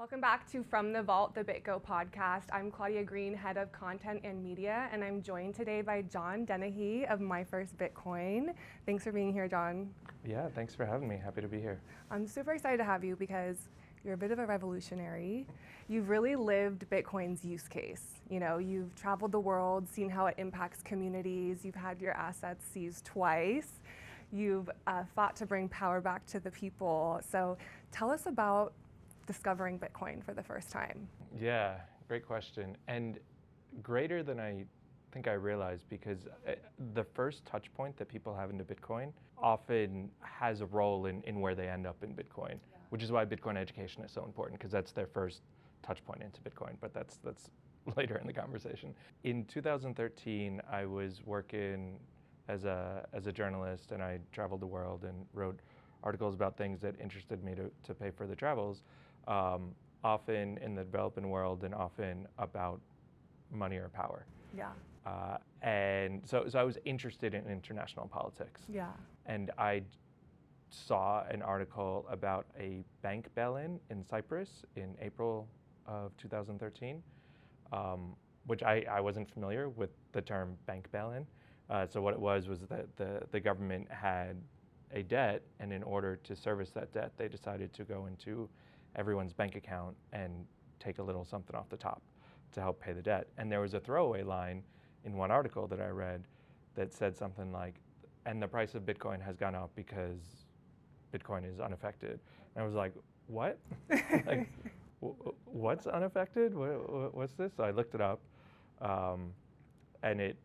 Welcome back to From the Vault, the BitGo podcast. I'm Claudia Green, head of content and media, and I'm joined today by John Dennehy of My First Bitcoin. Thanks for being here, John. Yeah, thanks for having me. Happy to be here. I'm super excited to have you because you're a bit of a revolutionary. You've really lived Bitcoin's use case. You know, you've traveled the world, seen how it impacts communities. You've had your assets seized twice. You've fought to bring power back to the people. So tell us about discovering Bitcoin for the first time. Yeah, great question. And greater than I think I realized, because the first touch point that people have into Bitcoin often has a role in where they end up in Bitcoin, which is why Bitcoin education is so important, because that's their first touch point into Bitcoin, but that's later in the conversation. In 2013, I was working as a journalist, and I traveled the world and wrote articles about things that interested me to pay for the travels, often in the developing world and often about money or power. Yeah. And so I was interested in international politics. Yeah. And I saw an article about a bank bail-in in Cyprus in April of 2013, which I wasn't familiar with the term bank bail-in. So what it was that the government had a debt, and in order to service that debt, they decided to go into everyone's bank account and take a little something off the top to help pay the debt. And there was a throwaway line in one article that I read that said something like, and the price of Bitcoin has gone up because Bitcoin is unaffected. And I was like, what? Like, what's unaffected? What's this? So I looked it up, and it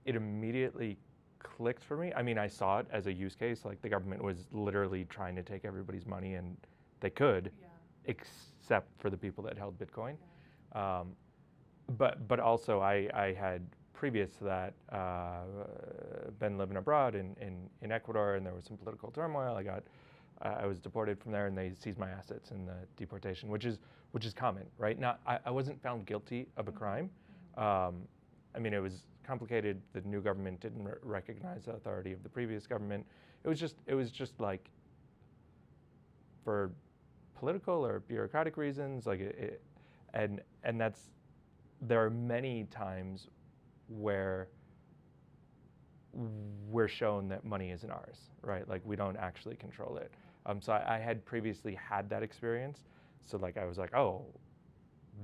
immediately clicked for me. I mean, I saw it as a use case, like the government was literally trying to take everybody's money, and they could, except for the people that held Bitcoin. But also I had previous to that been living abroad in Ecuador, and there was some political turmoil. I was deported from there, and they seized my assets in the deportation, which is common, right? I wasn't found guilty of a crime. I mean, it was complicated. The new government didn't recognize the authority of the previous government. It was just like, for political or bureaucratic reasons, like and that's, there are many times where we're shown that money isn't ours, right? Like, we don't actually control it. So I had previously had that experience. So like, I was like, oh,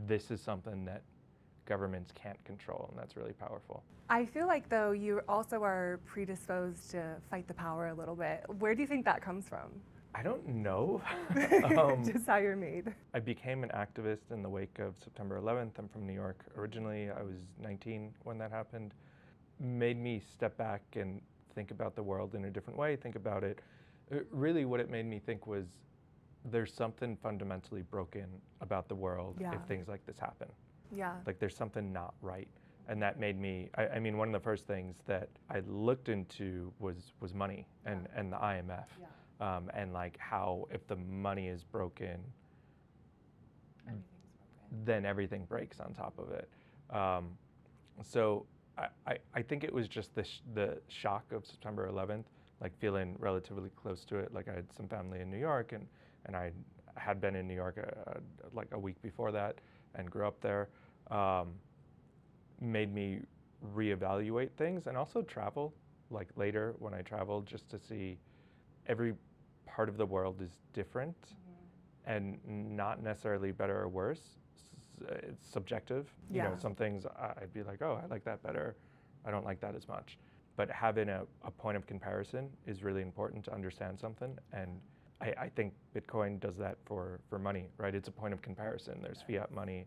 this is something that governments can't control, and that's really powerful. I feel like, though, you also are predisposed to fight the power a little bit. Where do you think that comes from? I don't know. Just how you're made. I became an activist in the wake of September 11th. I'm from New York originally. I was 19 when that happened. Made me step back and think about the world in a different way, think about it. Really, what it made me think was, there's something fundamentally broken about the world if things like this happen. Yeah. Like, there's something not right. And that made me, I mean, one of the first things that I looked into was money and the IMF. Yeah. And like, how if the money is broken, Everything's broken. then everything breaks on top of it. So I think it was just the shock of September 11th, like feeling relatively close to it. Like, I had some family in New York, and I had been in New York like a week before that and grew up there. Made me reevaluate things, and also travel, like later when I traveled, just to see every part of the world is different, and not necessarily better or worse. It's subjective. You know, some things I'd be like, oh, I like that better. I don't like that as much. But having a point of comparison is really important to understand something. And I think Bitcoin does that for money, right? It's a point of comparison. There's fiat money,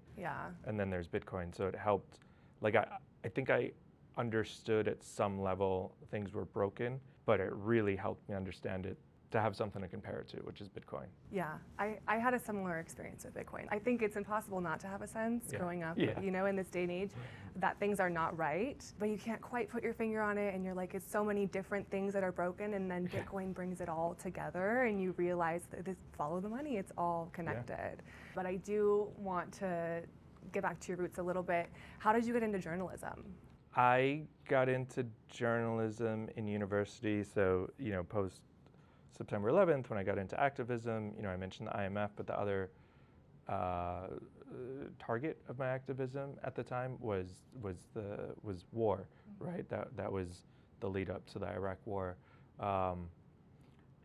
and then there's Bitcoin. So it helped. Like, I think I understood at some level things were broken, but it really helped me understand it, to have something to compare it to, which is Bitcoin. Yeah, I had a similar experience with Bitcoin. I think it's impossible not to have a sense growing up, you know, in this day and age, that things are not right, but you can't quite put your finger on it, and you're like, it's so many different things that are broken, and then Bitcoin brings it all together, and you realize that this, follow the money, it's all connected. But I do want to get back to your roots a little bit. How did you get into journalism? I got into journalism in university, so, you know, post September 11th, when I got into activism, you know, I mentioned the IMF, but the other target of my activism at the time was war, right? That was the lead up to the Iraq War,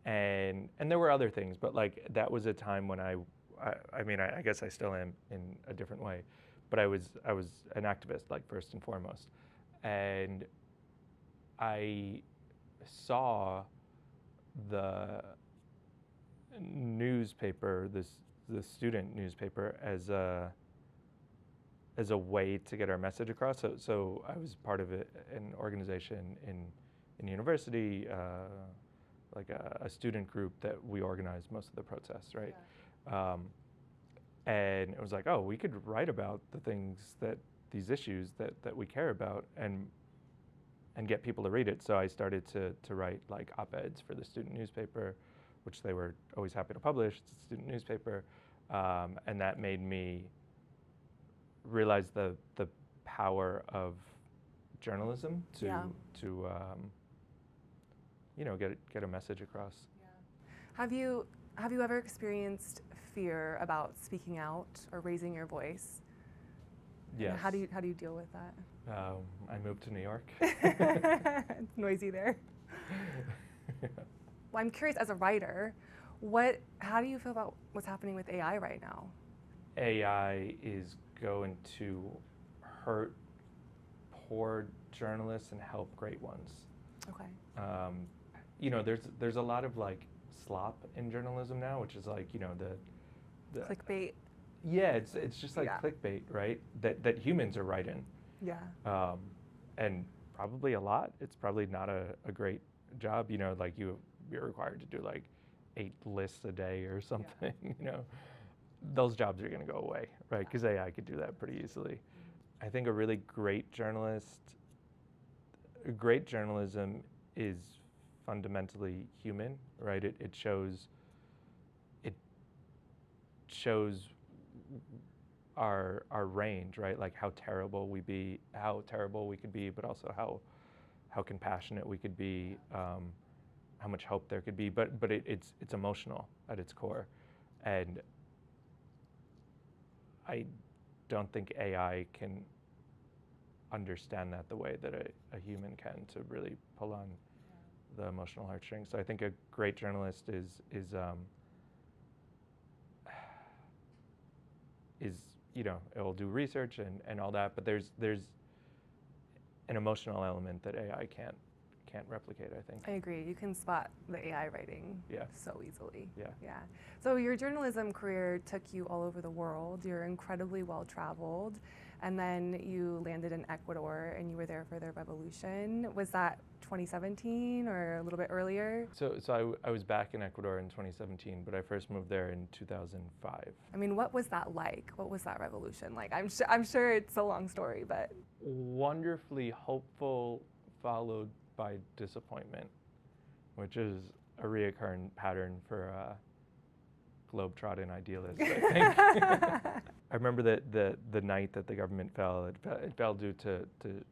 and there were other things, but like that was a time when I mean I guess I still am in a different way, but I was an activist, like, first and foremost, and I saw the newspaper, the student newspaper, as a way to get our message across. So I was part of an organization in university, like a student group that we organized most of the protests, right? Yeah. And it was like, oh, we could write about the things these issues that we care about and get people to read it. So I started to write like op-eds for the student newspaper, which they were always happy to publish. It's a student newspaper, and that made me realize the power of journalism to get a message across. Yeah. Have you ever experienced fear about speaking out or raising your voice? Yes. And how do you deal with that? I moved to New York. It's noisy there. Well, I'm curious, as a writer, how do you feel about what's happening with AI right now? AI is going to hurt poor journalists and help great ones. Okay. There's a lot of like slop in journalism now, which is like, the clickbait. Yeah, it's just like clickbait, right? That humans are writing. Yeah. And probably a lot. It's probably not a great job. Like you're required to do like 8 lists a day or something. Yeah. Those jobs are going to go away, right? Because AI could do that pretty easily. I think a really great journalism is fundamentally human, right? It shows our range, right? Like how terrible we could be, but also how compassionate we could be, how much hope there could be. But it's emotional at its core, and I don't think AI can understand that the way that a human can, to really pull on the emotional heartstrings. So I think a great journalist is it'll do research and all that, but there's an emotional element that AI can't replicate, I think. I agree. You can spot the AI writing so easily. Yeah. So your journalism career took you all over the world. You're incredibly well traveled, and then you landed in Ecuador and you were there for the revolution. Was that 2017 or a little bit earlier? So I was back in Ecuador in 2017, but I first moved there in 2005. I mean, what was that like? What was that revolution like? I'm sure it's a long story, but... Wonderfully hopeful, followed by disappointment, which is a reoccurring pattern for globetrotting idealists, I think. I remember that the night that the government fell, it fell due to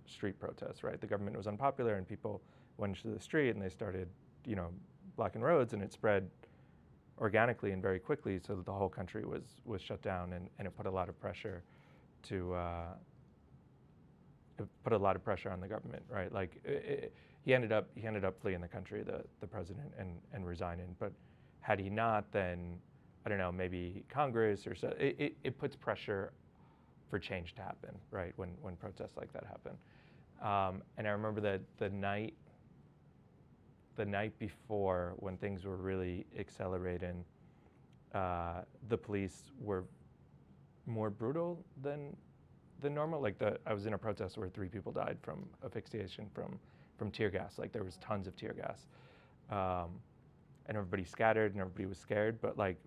street protests, right? The government was unpopular and people went into the street and they started, blocking roads, and it spread organically and very quickly, so that the whole country was shut down, and it put a lot of pressure on the government, right? Like he ended up fleeing the country, the president, and resigning. But had he not, then I don't know, maybe Congress or so. It puts pressure for change to happen, right? When protests like that happen. And I remember that the night before, when things were really accelerating, the police were more brutal than normal. Like I was in a protest where 3 people died from asphyxiation from tear gas. Like there was tons of tear gas, and everybody scattered and everybody was scared. But like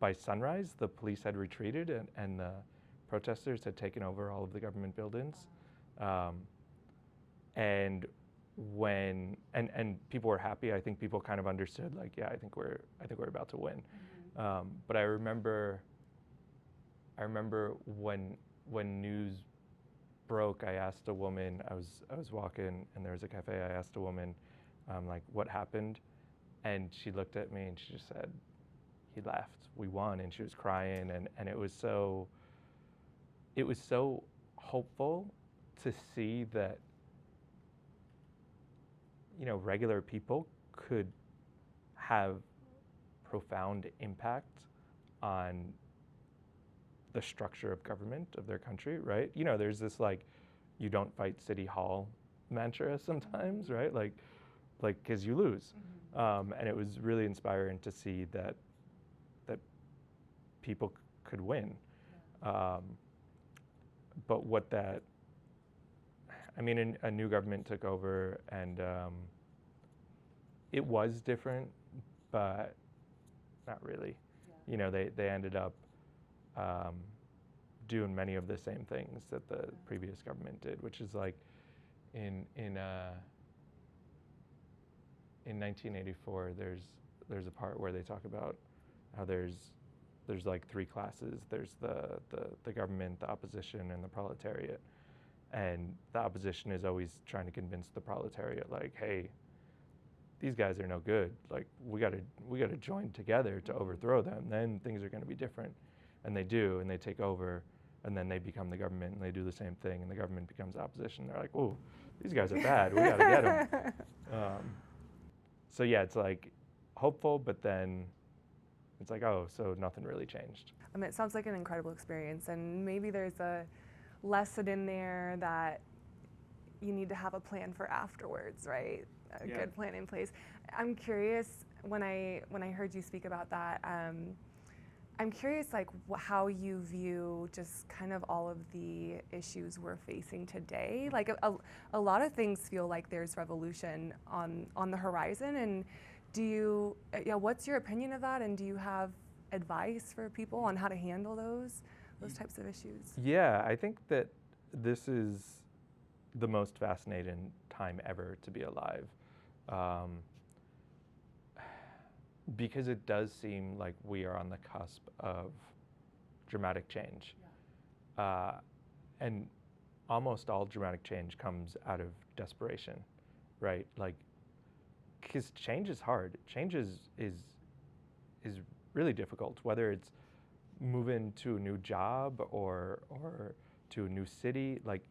by sunrise, the police had retreated and the protesters had taken over all of the government buildings. And people were happy. I think people kind of understood, like, yeah, I think we're about to win. Mm-hmm. But I remember when news broke, I asked a woman. I was walking and there was a cafe. I asked a woman, like, what happened, and she looked at me and she just said, he left. We won, and she was crying, and it was so hopeful to see that, you know, regular people could have profound impact on the structure of government of their country, right? You know, there's this like, you don't fight City Hall mantra sometimes, right? Like, because you lose. And it was really inspiring to see that people could win. But what that, I mean, a new government took over, and it was different, but not really. You know, they ended up doing many of the same things that the previous government did, which is like in 1984, there's a part where they talk about how there's like three classes. There's the government, the opposition, and the proletariat. And the opposition is always trying to convince the proletariat, like, hey, these guys are no good. Like, we gotta join together to overthrow them. Then things are gonna be different. And they do, and they take over, and then they become the government, and they do the same thing, and the government becomes opposition. They're like, oh, these guys are bad. We gotta get them. So yeah, it's like hopeful, but then it's like, oh, so nothing really changed. It sounds like an incredible experience, and maybe there's a lesson in there that you need to have a plan for afterwards, right? A good plan in place. I'm curious, when I heard you speak about that, I'm curious, like, how you view just kind of all of the issues we're facing today. Like, a lot of things feel like there's revolution on the horizon, and what's your opinion of that, and do you have advice for people on how to handle those types of issues? Yeah, I think that this is the most fascinating time ever to be alive. Because it does seem like we are on the cusp of dramatic change. And almost all dramatic change comes out of desperation, right? Like, because change is hard. Change is really difficult, whether it's moving to a new job or to a new city. Like,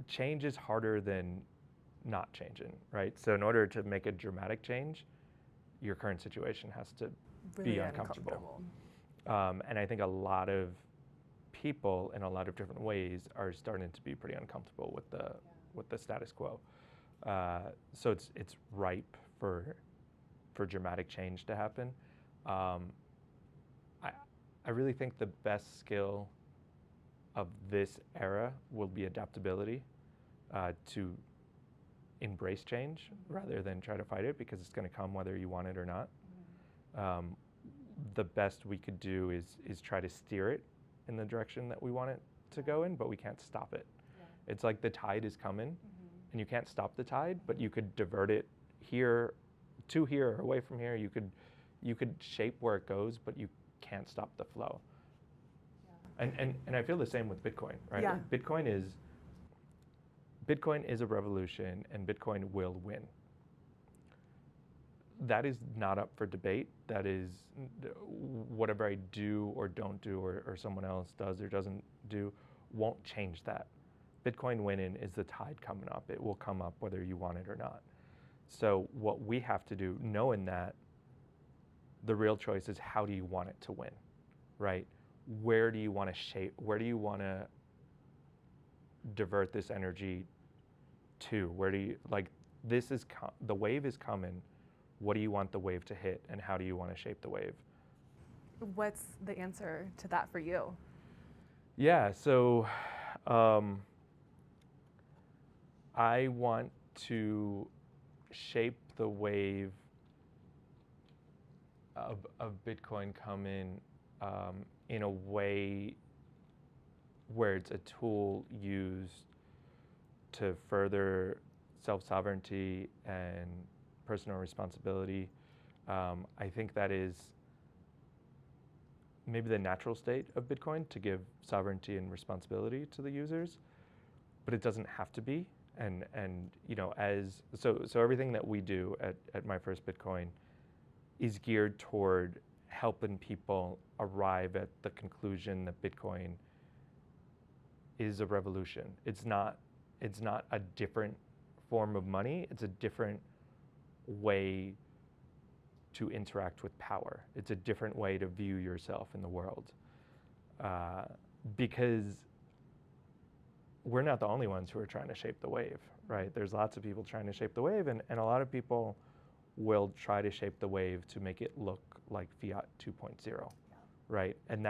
change is harder than not changing, right? So in order to make a dramatic change, your current situation has to really be uncomfortable. And I think a lot of people in a lot of different ways are starting to be pretty uncomfortable with the status quo. So it's ripe for dramatic change to happen. I really think the best skill of this era will be adaptability, to embrace change rather than try to fight it, because it's going to come whether you want it or not. The best we could do is try to steer it in the direction that we want it to go in, but we can't stop it. It's like the tide is coming, and you can't stop the tide, but you could divert it here to here or away from here. You could shape where it goes, but you can't stop the flow. And I feel the same with Bitcoin, right? Yeah. Like, Bitcoin is a revolution, and Bitcoin will win. That is not up for debate. That is, whatever I do or don't do, or someone else does or doesn't do, won't change that. Bitcoin winning is the tide coming up. It will come up whether you want it or not. So what we have to do, knowing that, the real choice is, how do you want it to win, right? Where do you want to shape? Where do you want to divert this energy to? Where do you, like, this is, the wave is coming. What do you want the wave to hit, and how do you want to shape the wave? What's the answer to that for you? Yeah, so I want to shape the wave of Bitcoin coming in a way where it's a tool used to further self-sovereignty and personal responsibility. I think that is maybe the natural state of Bitcoin, to give sovereignty and responsibility to the users, but it doesn't have to be. And you know, so everything that we do at My First Bitcoin is geared toward helping people arrive at the conclusion that Bitcoin is a revolution. It's not a different form of money. It's a different way to interact with power. It's a different way to view yourself in the world. Because we're not the only ones who are trying to shape the wave, right? There's lots of people trying to shape the wave, and a lot of people will try to shape the wave to make it look like Fiat 2.0, right? And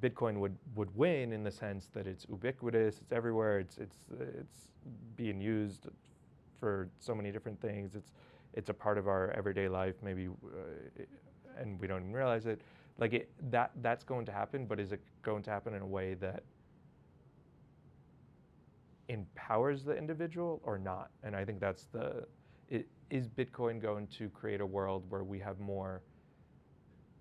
Bitcoin would win in the sense that it's ubiquitous, it's everywhere, it's being used for so many different things. It's a part of our everyday life, maybe, and we don't even realize it. Like that's going to happen, but is it going to happen in a way that empowers the individual or not? And I think that's is Bitcoin going to create a world where we have more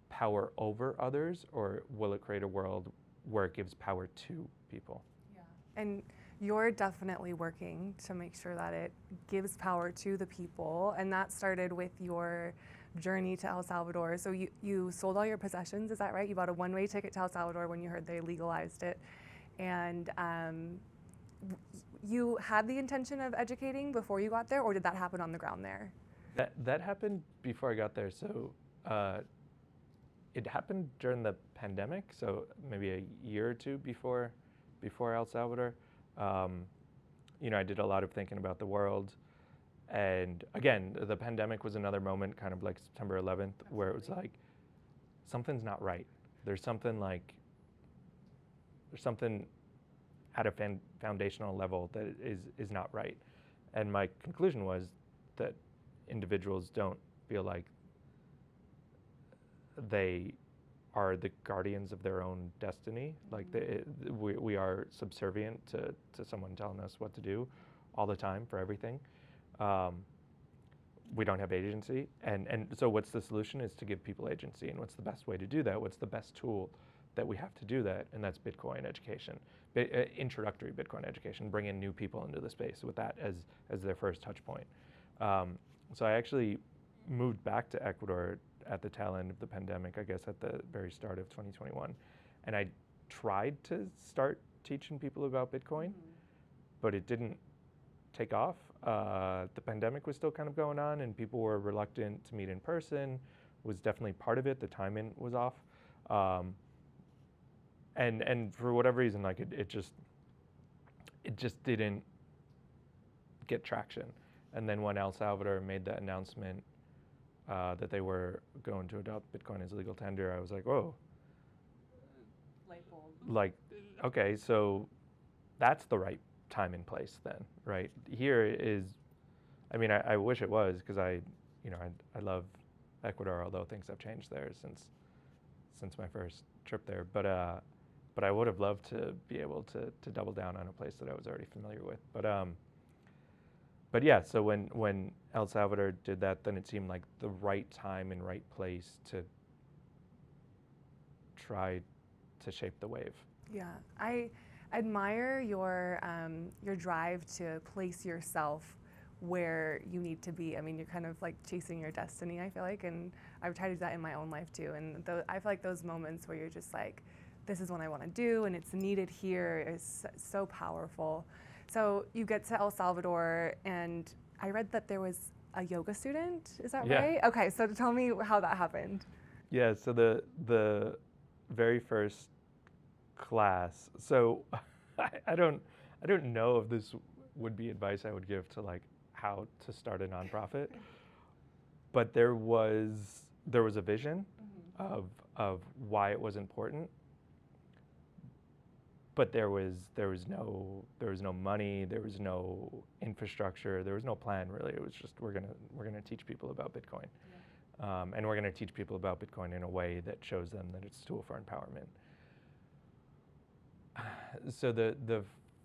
power over others, or will it create a world where it gives power to people? Yeah. And you're definitely working to make sure that it gives power to the people, and that started with your journey to El Salvador. So you sold all your possessions, is that right? You bought a one-way ticket to El Salvador when you heard they legalized it, and you had the intention of educating before you got there, or did that happen on the ground there? That happened before I got there. So it happened during the pandemic, so maybe a year or two before El Salvador. I did a lot of thinking about the world, and again, the pandemic was another moment, kind of like September 11th, where it was like something's not right. There's something at a foundational level that is not right. And my conclusion was that individuals don't feel like they are the guardians of their own destiny. Like we are subservient to someone telling us what to do all the time for everything. We don't have agency. And so what's the solution is to give people agency. And what's the best way to do that? What's the best tool that we have to do that? And that's Bitcoin education, introductory Bitcoin education, bringing new people into the space with that as their first touch point. So I actually moved back to Ecuador at the tail end of the pandemic, I guess at the very start of 2021. And I tried to start teaching people about Bitcoin, but it didn't take off. The pandemic was still kind of going on, and people were reluctant to meet in person. Was definitely part of it. The timing was off. And for whatever reason, like it just didn't get traction. And then when El Salvador made that announcement that they were going to adopt Bitcoin as legal tender, I was like, whoa. Light bulb. Like, okay, so that's the right time and place then, right? Here is, I mean, I wish it was, because I love Ecuador, although things have changed there since my first trip there. But I would have loved to be able to double down on a place that I was already familiar with. But yeah, so when El Salvador did that, then it seemed like the right time and right place to try to shape the wave. Yeah, I admire your drive to place yourself where you need to be. I mean, you're kind of like chasing your destiny, I feel like, and I've tried to do that in my own life too. And I feel like those moments where you're just like, this is what I want to do, and it's needed here is so powerful. So you get to El Salvador, and I read that there was a yoga student. Is that right? Okay, so tell me how that happened. Yeah, so the very first class. So I don't know if this would be advice I would give to like how to start a nonprofit, but there was a vision of why it was important. But there was no money, there was no infrastructure, there was no plan really. It was just we're gonna teach people about Bitcoin, and we're gonna teach people about Bitcoin in a way that shows them that it's a tool for empowerment. So the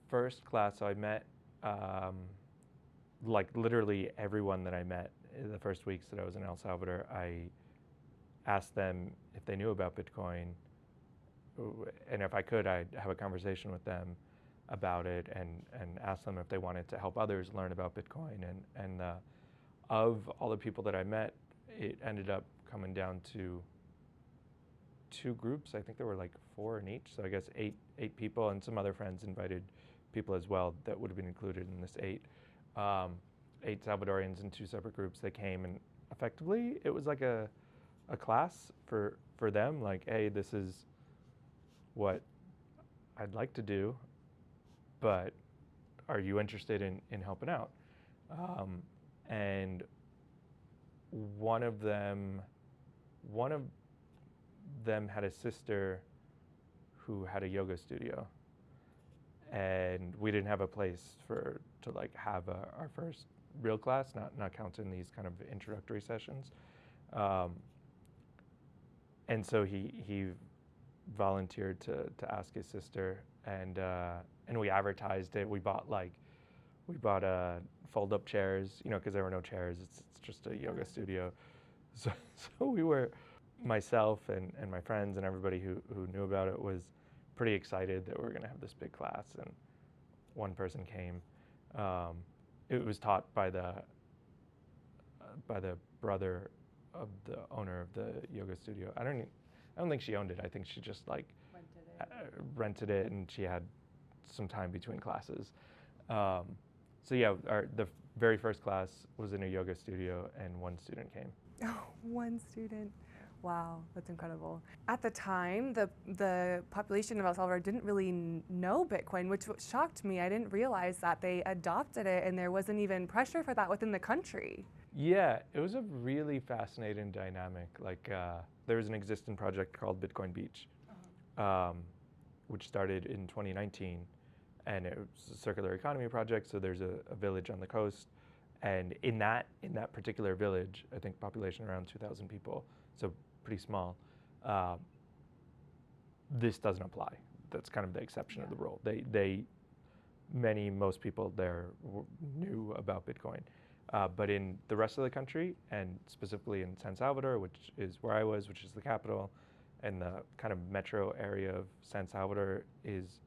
first class, so I met like literally everyone that I met in the first weeks that I was in El Salvador. I asked them if they knew about Bitcoin. And if I could, I'd have a conversation with them about it and ask them if they wanted to help others learn about Bitcoin. And of all the people that I met it ended up coming down to 2 groups. I think there were like 4 in each, so I guess eight people, and some other friends invited people as well that would have been included in this 8. 8 Salvadorians in 2 separate groups. They came, and effectively it was like a class for them, like, hey, this is what I'd like to do, but are you interested in helping out? And one of them had a sister who had a yoga studio, and we didn't have a place to like have our first real class, not counting these kind of introductory sessions. And so he volunteered to ask his sister, and we advertised it. We bought fold-up chairs, because there were no chairs. It's just a yoga studio. So we were, myself and my friends and everybody who knew about it was pretty excited that we were going to have this big class. And one person came. It was taught by the brother of the owner of the yoga studio. I don't think she owned it. I think she just rented it, and she had some time between classes. So yeah, the very first class was in a yoga studio, and 1 student came. Oh, 1 student. Wow, that's incredible. At the time, the population of El Salvador didn't really know Bitcoin, which shocked me. I didn't realize that they adopted it and there wasn't even pressure for that within the country. Yeah, it was a really fascinating dynamic. Like, there was an existing project called Bitcoin Beach, which started in 2019, and it was a circular economy project. So there's a village on the coast, and in that particular village, I think population around 2,000 people, so pretty small. This doesn't apply. That's kind of the exception of the rule. Most people there knew about Bitcoin. But in the rest of the country, and specifically in San Salvador, which is where I was, which is the capital, and the kind of metro area of San Salvador is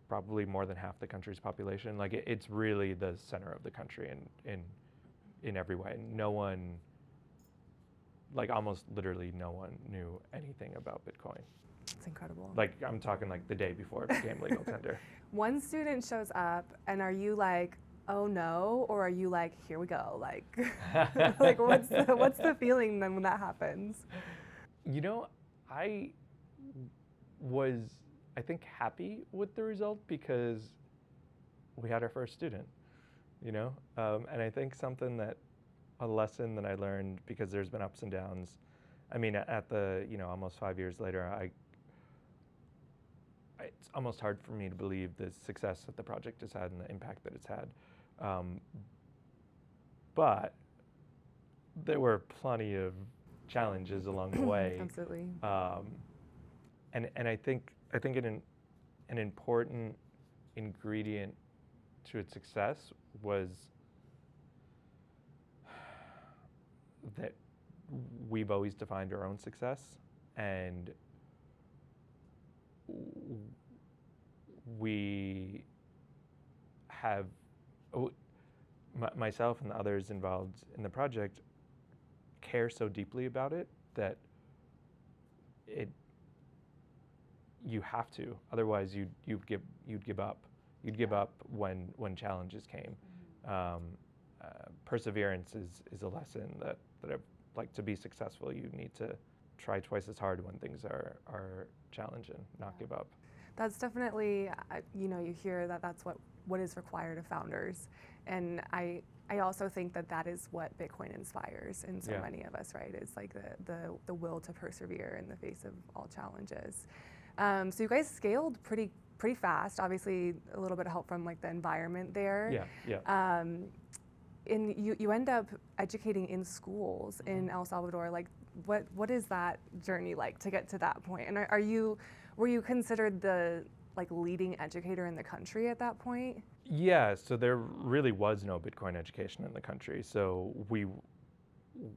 probably more than half the country's population. Like, it's really the center of the country in every way. No one, like almost literally no one knew anything about Bitcoin. It's incredible. Like, I'm talking like the day before it became legal tender. 1 student shows up, and are you like, oh no, or are you like, here we go? Like, like what's the feeling then when that happens? I was, I think, happy with the result because we had our first student, and I think a lesson that I learned, because there's been ups and downs. I mean, at the, almost 5 years later, it's almost hard for me to believe the success that the project has had and the impact that it's had. But there were plenty of challenges along the way. Absolutely. And I think an important ingredient to its success was that we've always defined our own success, and we have, myself and the others involved in the project care so deeply about it that you have to, otherwise you'd give up. You'd give up when challenges came. Perseverance is a lesson that I've, like, to be successful, you need to try twice as hard when things are challenging, not give up. That's definitely, you hear that's what is required of founders. And I also think that is what Bitcoin inspires in so many of us, right? It's like the will to persevere in the face of all challenges. So you guys scaled pretty fast, obviously a little bit of help from like the environment there. Yeah. And you end up educating in schools in El Salvador. Like, what is that journey like to get to that point? And were you considered the leading educator in the country at that point? Yeah, so there really was no Bitcoin education in the country. So we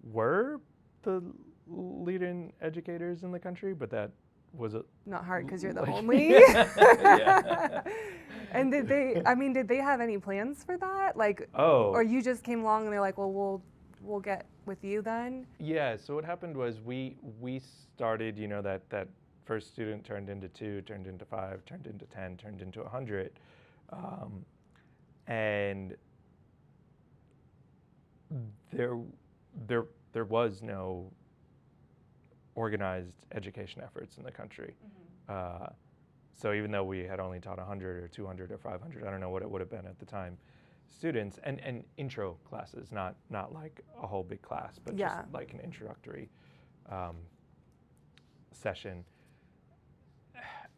were the leading educators in the country, but that was not hard because you're the only. Yeah. And did they have any plans for that? Like, or you just came along and they're like, well, we'll get with you then? Yeah, so what happened was we started, you know, that first student turned into 2, turned into 5, turned into 10, turned into 100. And there was no organized education efforts in the country. So even though we had only taught 100 or 200 or 500, I don't know what it would have been at the time, students, and intro classes, not like a whole big class, but just like an introductory session.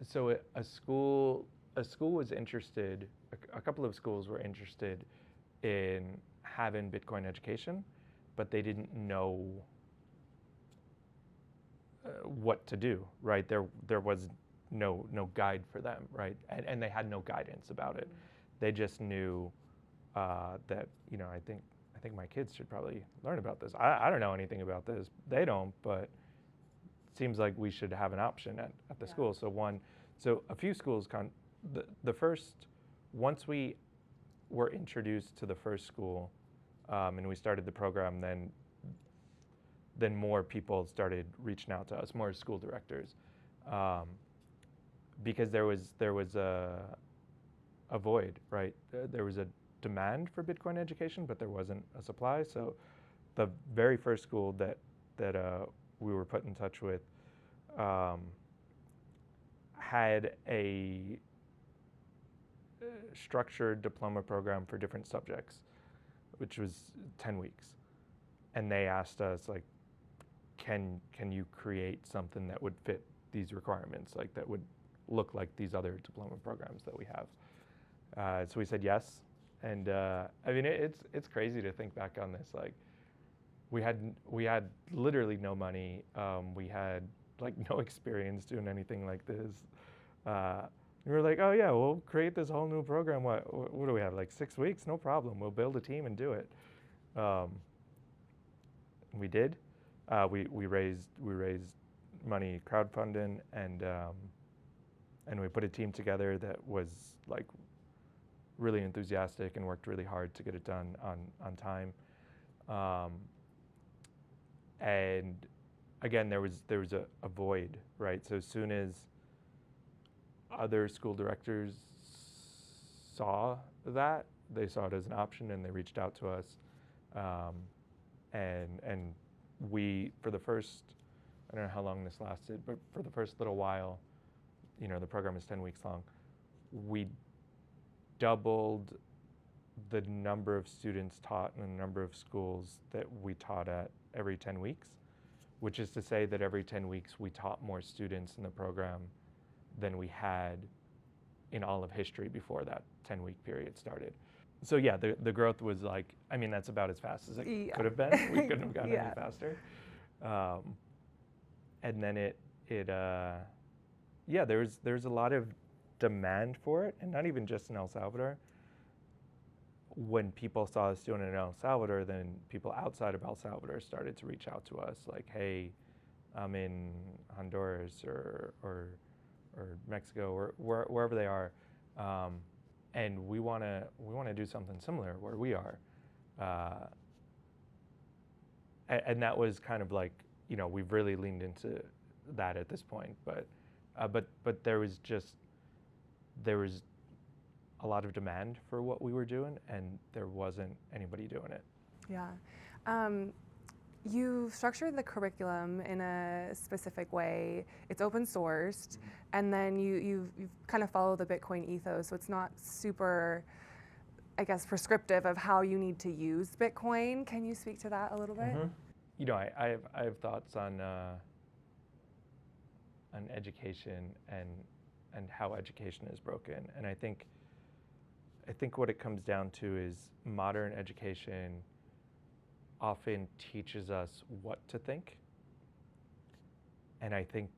So a school was interested, a couple of schools were interested in having Bitcoin education, but they didn't know what to do, right? There was no guide for them, right? And they had no guidance about it. They just knew that, you know, I think my kids should probably learn about this. I don't know anything about this. They don't, but it seems like we should have an option at the school. So a few schools, the first, once we were introduced to the first school and we started the program, then more people started reaching out to us, more school directors, because there was a void, right? There was a demand for Bitcoin education, but there wasn't a supply. So the very first school that we were put in touch with had a structured diploma program for different subjects, which was 10 weeks. And they asked us, like, can you create something that would fit these requirements, like that would look like these other diploma programs that we have? So we said yes. And I mean, it's crazy to think back on this. Like, we had literally no money. We had like no experience doing anything like this. We were like, oh yeah, we'll create this whole new program. What do we have? Like 6 weeks? No problem. We'll build a team and do it. We did. We raised money crowdfunding, and we put a team together that was like really enthusiastic and worked really hard to get it done on time. And again, there was a void, right? So as soon as other school directors saw that, they saw it as an option and they reached out to us. And we, for the first, I don't know how long this lasted, but for the first little while, you know, the program is 10 weeks long, we doubled the number of students taught in the number of schools that we taught at every 10 weeks, which is to say that every 10 weeks we taught more students in the program than we had in all of history before that 10-week period started. So yeah, the growth was like, I mean, that's about as fast as it could have been. We couldn't have gotten any faster. And then there's a lot of demand for it, and not even just in El Salvador. When people saw us doing it in El Salvador, then people outside of El Salvador started to reach out to us, like, hey, I'm in Honduras or Mexico or wherever they are, and we want to do something similar where we are, and that was kind of like, you know, we've really leaned into that at this point, but there was a lot of demand for what we were doing, and there wasn't anybody doing it. Yeah. You've structured the curriculum in a specific way. It's open sourced, and then you've kind of followed the Bitcoin ethos, so it's not super, I guess, prescriptive of how you need to use Bitcoin. Can you speak to that a little bit? You know, I have thoughts on education and how education is broken, and I think what it comes down to is modern education often teaches us what to think, and I think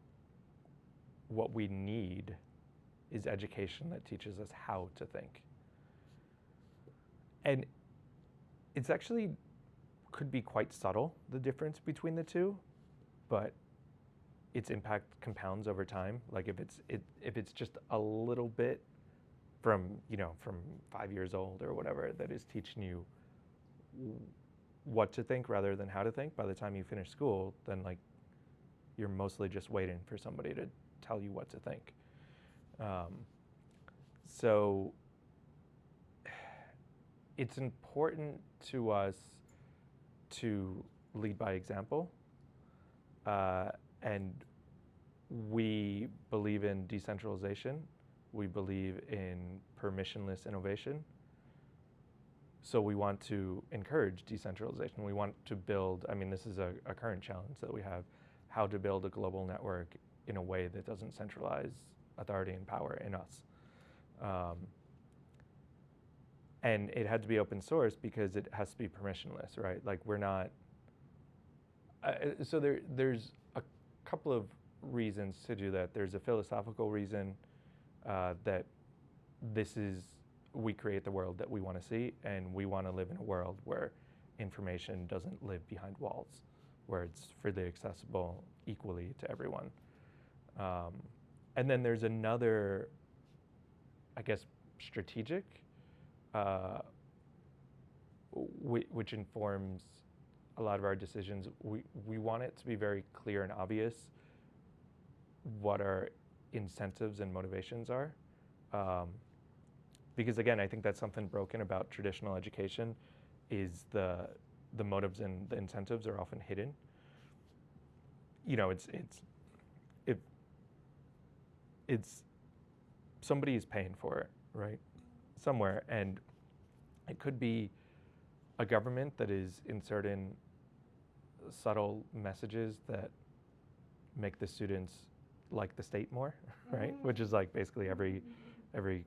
what we need is education that teaches us how to think. And it's actually could be quite subtle, the difference between the two, but its impact compounds over time. Like if it's just a little bit from 5 years old or whatever that is teaching you what to think rather than how to think by the time you finish school, then like you're mostly just waiting for somebody to tell you what to think. So it's important to us to lead by example, and we believe in decentralization. We believe in permissionless innovation. So we want to encourage decentralization. We want to build, I mean, this is a current challenge that we have, how to build a global network in a way that doesn't centralize authority and power in us. And it had to be open source because it has to be permissionless, right? Like we're not, so there's a couple of reasons to do that. There's a philosophical reason that this is, we create the world that we want to see, and we want to live in a world where information doesn't live behind walls, where it's freely accessible equally to everyone. And then there's another, I guess, strategic, which informs a lot of our decisions. We want it to be very clear and obvious what our incentives and motivations are. Because again, I think that's something broken about traditional education, is the motives and the incentives are often hidden. You know, it's somebody is paying for it, right? Somewhere, and it could be a government that is inserting subtle messages that make the students like the state more, right? Which is like basically every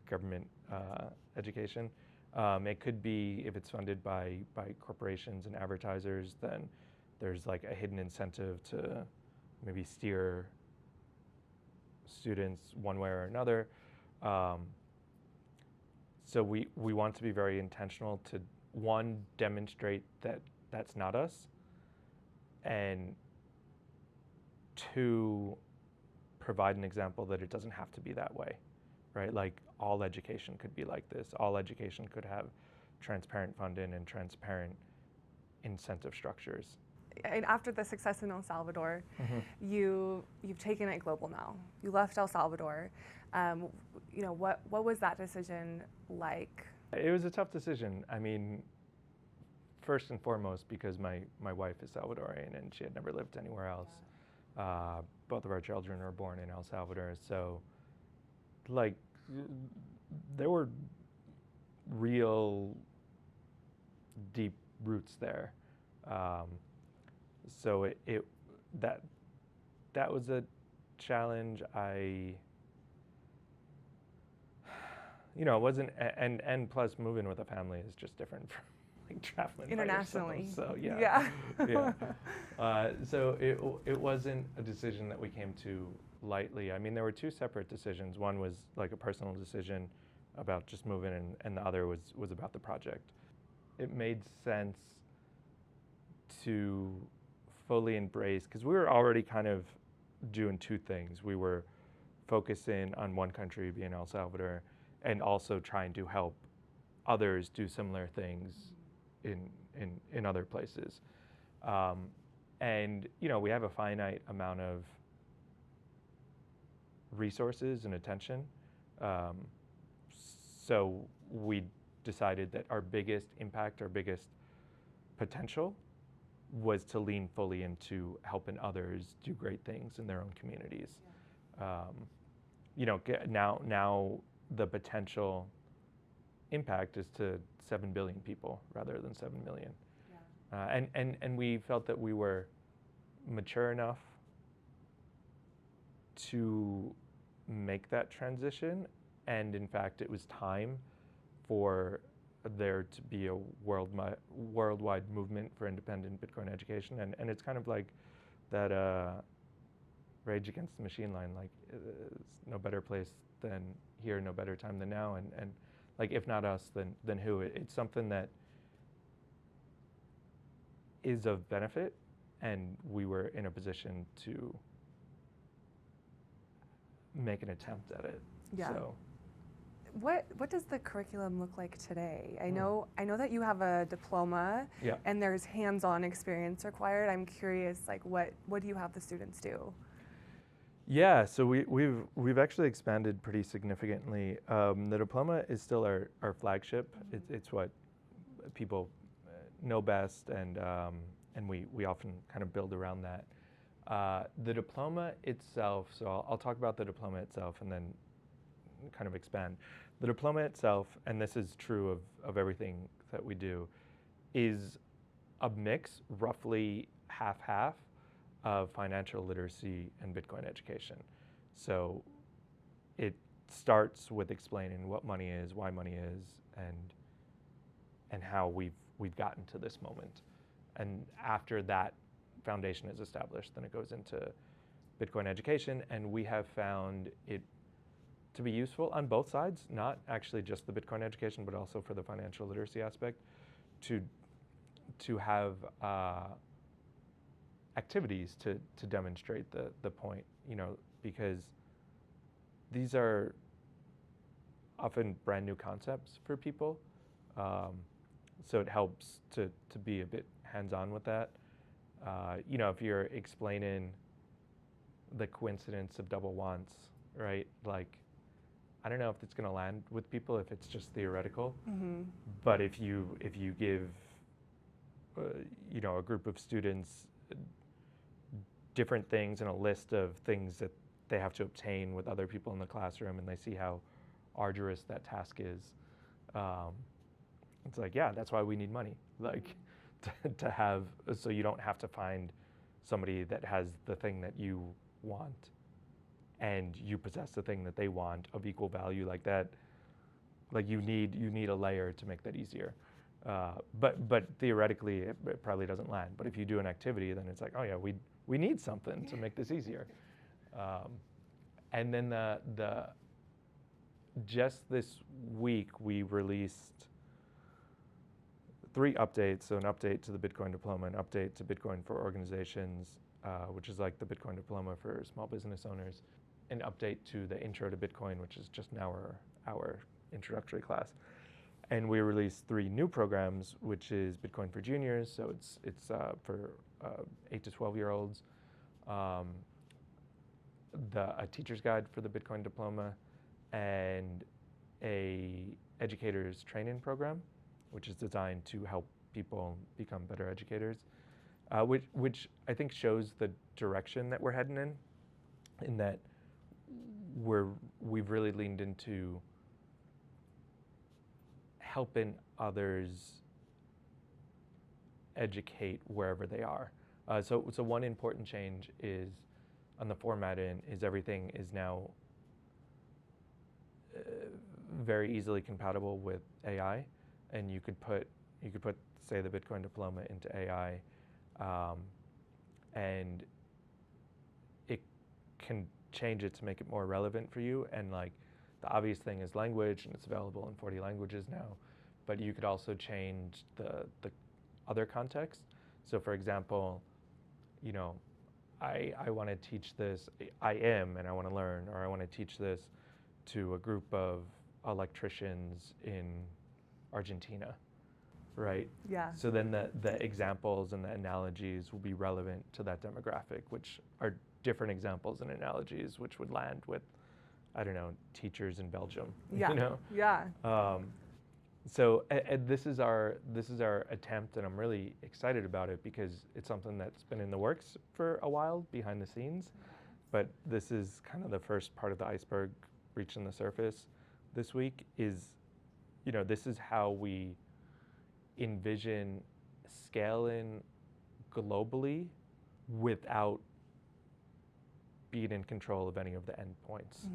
government education. It could be, if it's funded by corporations and advertisers, then there's like a hidden incentive to maybe steer students one way or another. So we want to be very intentional to, one, demonstrate that that's not us, and two, provide an example that it doesn't have to be that way, right? Like all education could be like this. All education could have transparent funding and transparent incentive structures. And after the success in El Salvador, you've taken it global now. You left El Salvador. You know, what was that decision like? It was a tough decision. I mean, first and foremost, because my wife is Salvadorian and she had never lived anywhere else. Both of our children were born in El Salvador, so like there were real deep roots there. So that was a challenge. You know, it wasn't, and plus moving with a family is just different from like traveling internationally. So yeah. So it wasn't a decision that we came to lightly. I mean, there were two separate decisions. One was like a personal decision about just moving, and the other was about the project. It made sense to fully embrace, because we were already kind of doing two things. We were focusing on one country, being El Salvador, and also trying to help others do similar things in other places. And you know, we have a finite amount of resources and attention. So we decided that our biggest impact, our biggest potential, was to lean fully into helping others do great things in their own communities. You know, now the potential impact is to 7 billion people rather than 7 million. And we felt that we were mature enough to make that transition, and in fact it was time for there to be a worldwide movement for independent Bitcoin education, and it's kind of like that Rage Against the Machine line, like it's no better place than here, no better time than now, and like if not us, then who? It's something that is of benefit, and we were in a position to make an attempt at it. Yeah. So. what does the curriculum look like today? I know that you have a diploma, and there's hands-on experience required. I'm curious, like what do you have the students do? Yeah, so we've actually expanded pretty significantly. The diploma is still our flagship. It's what people know best, and we often kind of build around that. The diploma itself, so I'll talk about the diploma itself and then kind of expand. The diploma itself, and this is true of everything that we do, is a mix, roughly half-half, of financial literacy and Bitcoin education. So it starts with explaining what money is, why money is, and how we've gotten to this moment. And after that foundation is established, then it goes into Bitcoin education, and we have found it to be useful on both sides, not actually just the Bitcoin education, but also for the financial literacy aspect, to have activities to demonstrate the point, because these are often brand new concepts for people. So it helps to be a bit hands-on with that. If you're explaining the coincidence of double wants, right? Like, I don't know if it's going to land with people if it's just theoretical. But if you give a group of students different things and a list of things that they have to obtain with other people in the classroom, and they see how arduous that task is, it's like, yeah, that's why we need money, like to have, so you don't have to find somebody that has the thing that you want and you possess the thing that they want of equal value, like that. Like you need a layer to make that easier. But theoretically, it probably doesn't land. But if you do an activity, then it's like, oh yeah, we need something to make this easier. And then just this week, we released 3 updates. So an update to the Bitcoin diploma, an update to Bitcoin for organizations, which is like the Bitcoin diploma for small business owners, an update to the intro to Bitcoin, which is just now our introductory class. And we released 3 new programs, which is Bitcoin for juniors, so it's for 8 to 12-year-olds, a teacher's guide for the Bitcoin diploma, and a educator's training program, which is designed to help people become better educators, which I think shows the direction that we're heading in that we've really leaned into helping others educate wherever they are. So one important change is on the formatting is everything is now very easily compatible with AI, and you could put say the Bitcoin diploma into AI, and it can change it to make it more relevant for you. And like the obvious thing is language, and it's available in 40 languages now, but you could also change the other context. So for example, I want to teach this, and I want to learn, or I want to teach this to a group of electricians in Argentina, right? Yeah. So then the examples and the analogies will be relevant to that demographic, which are different examples and analogies, which would land with, I don't know, teachers in Belgium. Yeah. Yeah. So this is our attempt, and I'm really excited about it because it's something that's been in the works for a while behind the scenes, but this is kind of the first part of the iceberg reaching the surface this week. Is, this is how we envision scaling globally without being in control of any of the endpoints.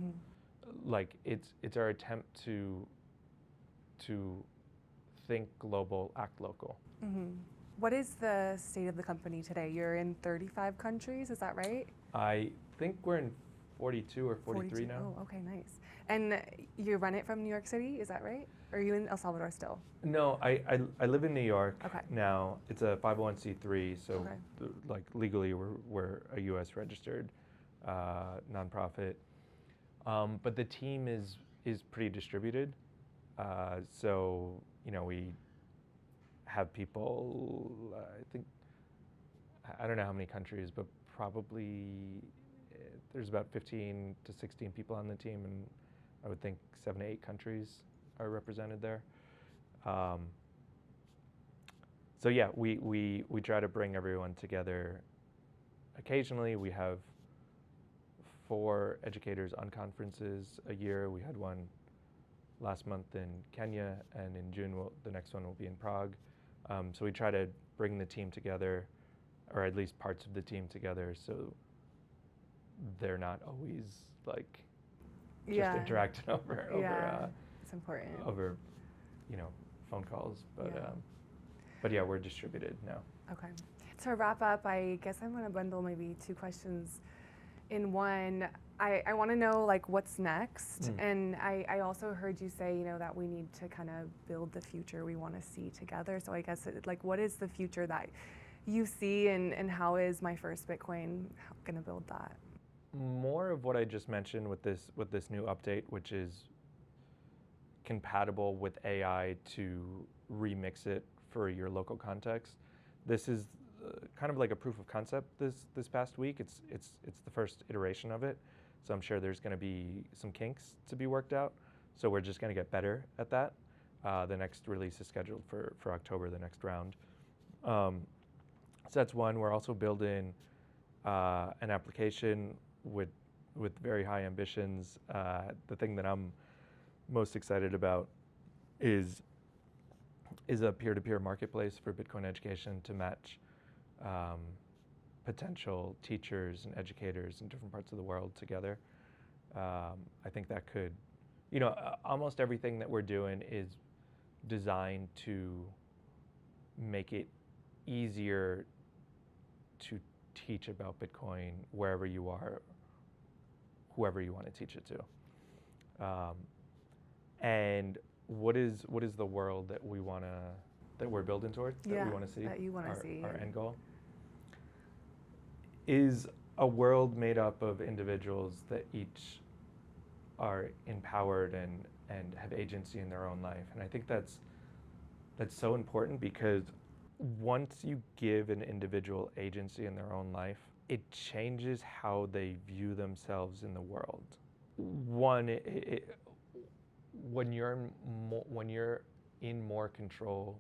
Like it's our attempt to think global, act local. What is the state of the company today? You're in 35 countries, is that right? I think we're in 42 or 43 now. Oh, okay, nice. And you run it from New York City, is that right? Or are you in El Salvador still? No, I live in New York now. It's a 501c3, so like legally we're a U.S. registered nonprofit. But the team is is pretty distributed. So, we have people, I think, I don't know how many countries, but probably there's about 15 to 16 people on the team, and I would think 7 to 8 countries are represented there. So yeah, we try to bring everyone together. Occasionally, we have 4 educators on conferences a year. We had one last month in Kenya, and in June, the next one will be in Prague. So we try to bring the team together, or at least parts of the team together, so they're not always like just interacting over it's important over phone calls, but yeah, we're distributed now. Okay. To wrap up, I guess I'm going to bundle maybe 2 questions in one. I want to know like what's next, and I also heard you say that we need to kind of build the future we want to see together. So I guess like what is the future that you see, and how is My First Bitcoin going to build that? More of what I just mentioned with this new update, which is compatible with AI to remix it for your local context. This is kind of like a proof of concept this past week. It's the first iteration of it, so I'm sure there's going to be some kinks to be worked out. So we're just going to get better at that. The next release is scheduled for October, the next round. So that's one. We're also building an application with very high ambitions. The thing that I'm most excited about is a peer-to-peer marketplace for Bitcoin education to match potential teachers and educators in different parts of the world together. I think that could, almost everything that we're doing is designed to make it easier to teach about Bitcoin wherever you are, whoever you want to teach it to. And what is the world that we're building toward, that we want to see? That you want to see. Our end goal is a world made up of individuals that each are empowered and have agency in their own life. And I think that's so important, because once you give an individual agency in their own life, it changes how they view themselves in the world. One, when you're in more control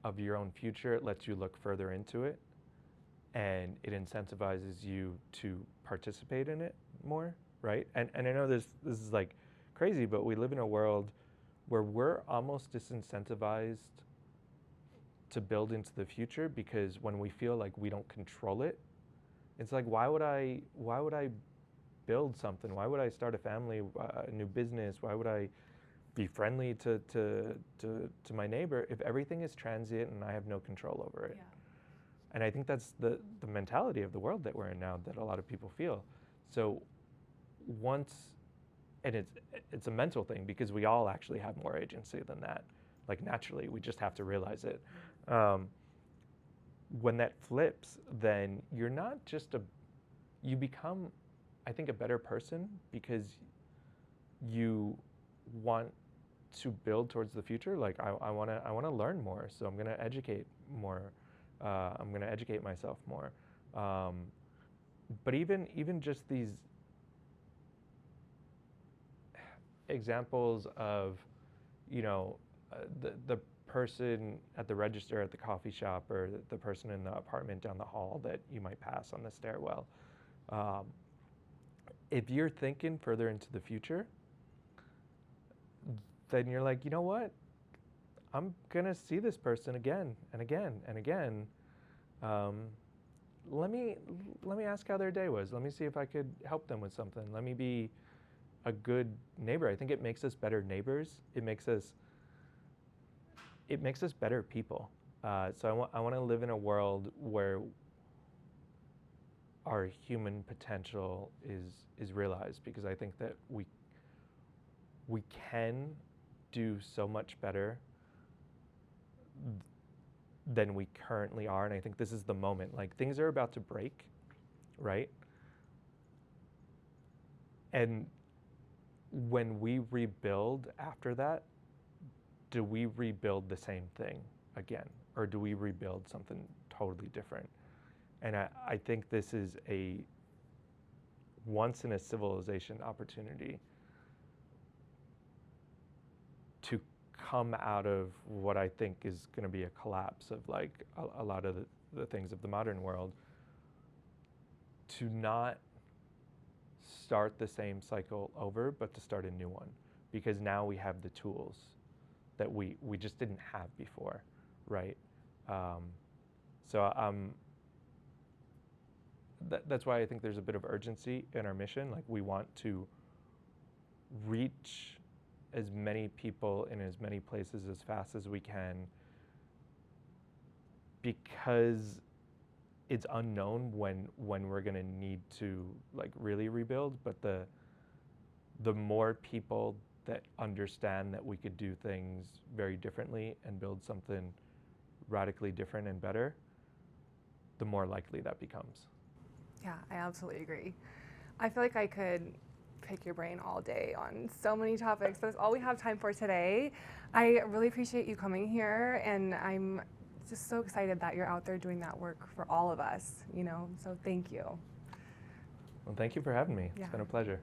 of your own future, it lets you look further into it, and it incentivizes you to participate in it more, right? And I know this is like crazy, but we live in a world where we're almost disincentivized to build into the future, because when we feel like we don't control it, it's like, why would I build something? Why would I start a family, a new business? Why would I be friendly to my neighbor if everything is transient and I have no control over it? Yeah. And I think that's the mentality of the world that we're in now, that a lot of people feel. So and it's a mental thing, because we all actually have more agency than that. Like naturally, we just have to realize it. When that flips, then you're not just you become, I think, a better person, because you want to build towards the future. Like I want to learn more, so I'm going to educate more. I'm going to educate myself more. But even just these examples of, the person at the register at the coffee shop, or the person in the apartment down the hall that you might pass on the stairwell. If you're thinking further into the future, then you're like, you know what? I'm gonna see this person again and again and again. Let me ask how their day was. Let me see if I could help them with something. Let me be a good neighbor. I think it makes us better neighbors. It makes us better people. So I want to live in a world where our human potential is realized, because I think that we can do so much better than we currently are. And I think this is the moment. Like, things are about to break, right? And when we rebuild after that, do we rebuild the same thing again? Or do we rebuild something totally different? And I think this is a once in a civilization opportunity to come out of what I think is going to be a collapse of like a lot of the things of the modern world, to not start the same cycle over, but to start a new one, because now we have the tools that we just didn't have before, right? That's why I think there's a bit of urgency in our mission. Like, we want to reach as many people in as many places as fast as we can, because it's unknown when we're gonna need to like really rebuild. But the more people that understand that we could do things very differently and build something radically different and better, the more likely that becomes. Yeah, I absolutely agree. I feel like I could pick your brain all day on so many topics, but that's all we have time for today. I really appreciate you coming here, and I'm just so excited that you're out there doing that work for all of us, you know, so thank you. Well, thank you for having me. Yeah. It's been a pleasure.